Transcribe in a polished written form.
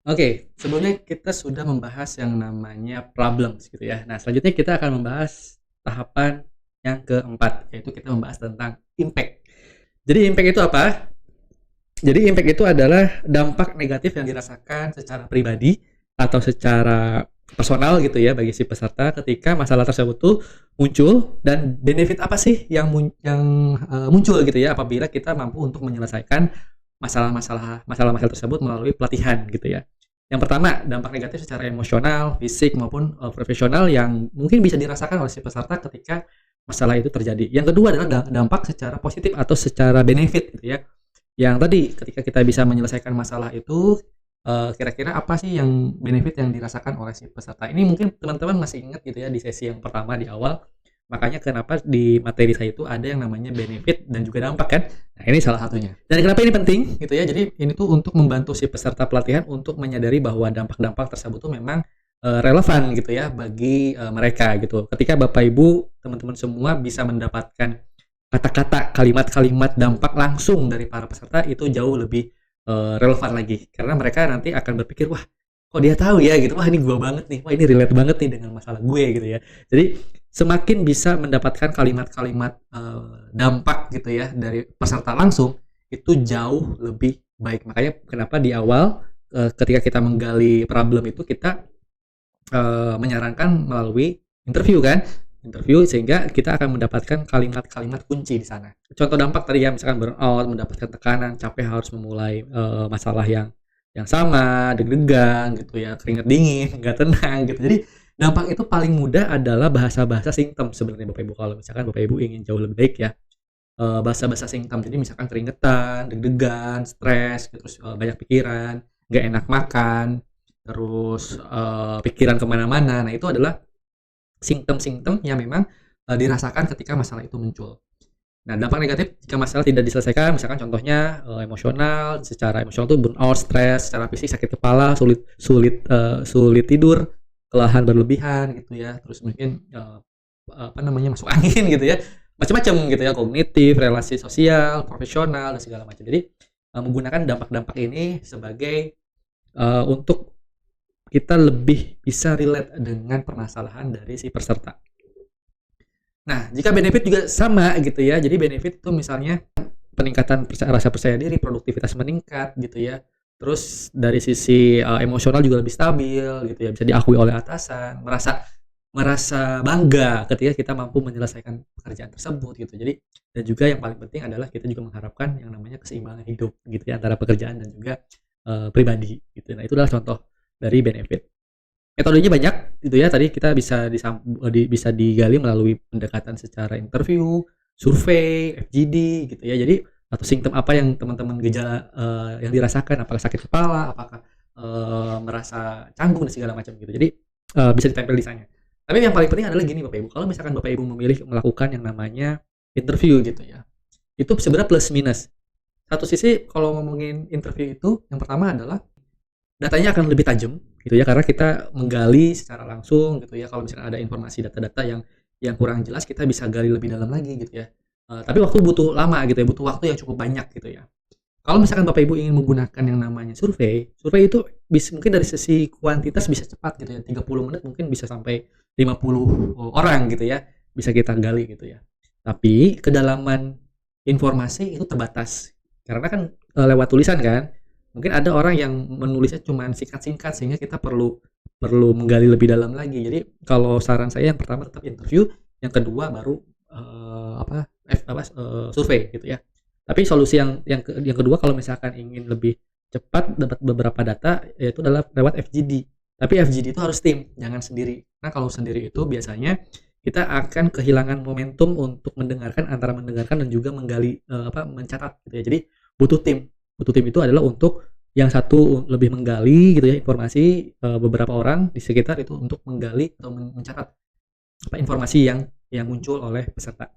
Oke, sebelumnya kita sudah membahas yang namanya problems gitu ya. Nah, selanjutnya kita akan membahas tahapan yang keempat, yaitu kita membahas tentang impact. Jadi impact itu apa? Jadi impact itu adalah dampak negatif yang dirasakan secara pribadi atau secara personal gitu ya bagi si peserta ketika masalah tersebut tuh muncul, dan benefit apa sih yang muncul gitu ya apabila kita mampu untuk menyelesaikan masalah-masalah tersebut melalui pelatihan gitu ya. Yang pertama, dampak negatif secara emosional, fisik maupun profesional yang mungkin bisa dirasakan oleh si peserta ketika masalah itu terjadi. Yang kedua adalah dampak secara positif atau secara benefit gitu ya. Yang tadi ketika kita bisa menyelesaikan masalah itu, kira-kira apa sih yang benefit yang dirasakan oleh si peserta. Ini mungkin teman-teman masih ingat gitu ya di sesi yang pertama di awal, makanya kenapa di materi saya itu ada yang namanya benefit dan juga dampak kan. Nah, ini salah satunya. Dan kenapa ini penting gitu ya, jadi ini tuh untuk membantu si peserta pelatihan untuk menyadari bahwa dampak-dampak tersebut tuh memang, relevan gitu ya bagi, mereka gitu. Ketika Bapak Ibu, teman-teman semua bisa mendapatkan kata-kata, kalimat-kalimat dampak langsung dari para peserta itu jauh lebih relevan lagi. Karena mereka nanti akan berpikir, "Wah, kok dia tahu ya?" gitu. "Wah, ini gua banget nih. Wah, ini relate banget nih dengan masalah gue," gitu ya. Jadi semakin bisa mendapatkan kalimat-kalimat, dampak gitu ya dari peserta langsung, itu jauh lebih baik. Makanya kenapa di awal, ketika kita menggali problem itu kita menyarankan melalui interview kan, interview sehingga kita akan mendapatkan kalimat-kalimat kunci di sana. Contoh dampak tadi ya, misalkan burnout, mendapatkan tekanan, capek harus memulai, masalah yang sama, deg-degan gitu ya, keringat dingin, nggak tenang gitu. Jadi dampak itu paling mudah adalah bahasa-bahasa simptom sebenarnya Bapak Ibu, kalau misalkan Bapak Ibu ingin jauh lebih baik ya, bahasa-bahasa simptom. Jadi misalkan keringetan, deg-degan, stres, terus, banyak pikiran, nggak enak makan, terus pikiran kemana-mana. Nah, itu adalah simptom-simptom yang memang dirasakan ketika masalah itu muncul. Nah, dampak negatif jika masalah tidak diselesaikan, misalkan contohnya emosional, secara emosional tuh burnout, stres, secara fisik sakit kepala, sulit sulit sulit tidur, kelelahan berlebihan gitu ya, terus mungkin apa namanya masuk angin gitu ya, macam-macam gitu ya, kognitif, relasi sosial, profesional dan segala macam. Jadi menggunakan dampak-dampak ini sebagai untuk kita lebih bisa relate dengan permasalahan dari si peserta. Nah, jika benefit juga sama gitu ya. Jadi benefit itu misalnya peningkatan rasa percaya diri, produktivitas meningkat gitu ya. Terus dari sisi emosional juga lebih stabil gitu ya, bisa diakui oleh atasan, merasa merasa bangga ketika kita mampu menyelesaikan pekerjaan tersebut gitu. Jadi dan juga yang paling penting adalah kita juga mengharapkan yang namanya keseimbangan hidup gitu ya antara pekerjaan dan juga pribadi gitu. Nah, itu adalah contoh dari benefit. Metodenya banyak gitu ya, tadi kita bisa digali melalui pendekatan secara interview, survei, FGD gitu ya. Jadi atau simptom apa yang teman-teman gejala, yang dirasakan, apakah sakit kepala, apakah, merasa canggung dan segala macam gitu. Jadi, bisa ditempel di sana. Tapi yang paling penting adalah gini Bapak Ibu, kalau misalkan Bapak Ibu memilih melakukan yang namanya interview gitu ya, itu sebenarnya plus minus. Satu sisi kalau ngomongin interview itu, yang pertama adalah datanya akan lebih tajam gitu ya, karena kita menggali secara langsung gitu ya. Kalau misalnya ada informasi data-data yang kurang jelas, kita bisa gali lebih dalam lagi gitu ya. Tapi waktu butuh lama gitu ya, butuh waktu yang cukup banyak gitu ya. Kalau misalkan Bapak Ibu ingin menggunakan yang namanya survei, survei itu mungkin dari sisi kuantitas bisa cepat gitu ya, 30 menit mungkin bisa sampai 50 orang gitu ya, bisa kita gali gitu ya. Tapi kedalaman informasi itu terbatas, karena kan lewat tulisan kan. Mungkin ada orang yang menulisnya cuma singkat-singkat sehingga kita perlu perlu menggali lebih dalam lagi. Jadi kalau saran saya yang pertama tetap interview, yang kedua baru survei gitu ya. Tapi solusi yang kedua kalau misalkan ingin lebih cepat dapat beberapa data, yaitu adalah lewat FGD. Tapi FGD itu harus tim, jangan sendiri. Nah, kalau sendiri itu biasanya kita akan kehilangan momentum untuk mendengarkan dan juga menggali, mencatat gitu ya. Jadi butuh tim. Butuh tim itu adalah untuk yang satu lebih menggali gitu ya informasi, beberapa orang di sekitar itu untuk menggali atau mencatat informasi yang muncul oleh peserta.